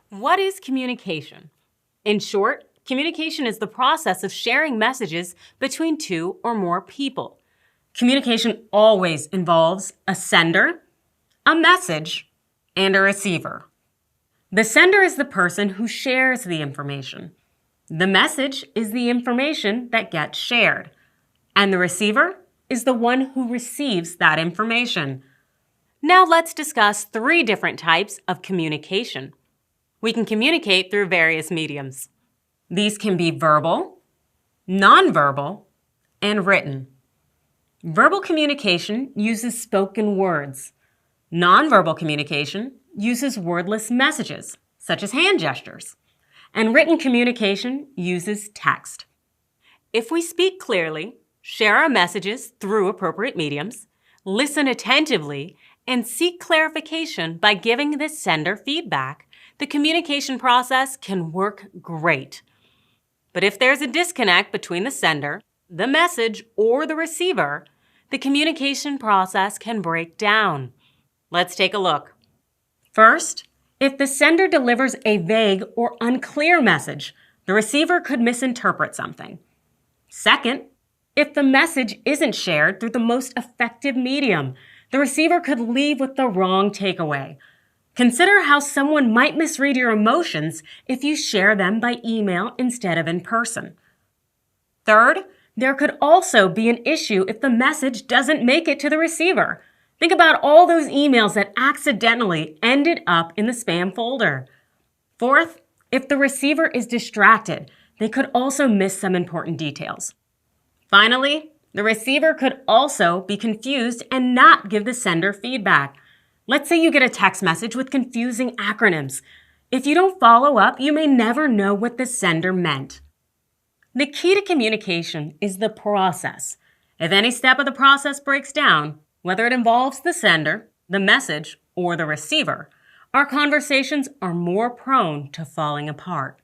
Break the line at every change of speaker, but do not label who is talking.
What is communication? In short, communication is the process of sharing messages between two or more people. Communication always involves a sender, a message, and a receiver. The sender is the person who shares the information. The message is the information that gets shared. And the receiver is the one who receives that information. Now let's discuss 3 different types of communication. We can communicate through various mediums. These can be verbal, nonverbal, and written. Verbal communication uses spoken words. Nonverbal communication uses wordless messages, such as hand gestures. And written communication uses text. If we speak clearly, share our messages through appropriate mediums, listen attentively, and seek clarification by giving the sender feedback, the communication process can work great. But if there's a disconnect between the sender, the message, or the receiver, the communication process can break down. Let's take a look. First, if the sender delivers a vague or unclear message, the receiver could misinterpret something. Second, if the message isn't shared through the most effective medium, the receiver could leave with the wrong takeaway. Consider how someone might misread your emotions if you share them by email instead of in person. Third, there could also be an issue if the message doesn't make it to the receiver. Think about all those emails that accidentally ended up in the spam folder. Fourth, if the receiver is distracted, they could also miss some important details. Finally, the receiver could also be confused and not give the sender feedback. Let's say you get a text message with confusing acronyms. If you don't follow up, you may never know what the sender meant. The key to communication is the process. If any step of the process breaks down, whether it involves the sender, the message, or the receiver, our conversations are more prone to falling apart.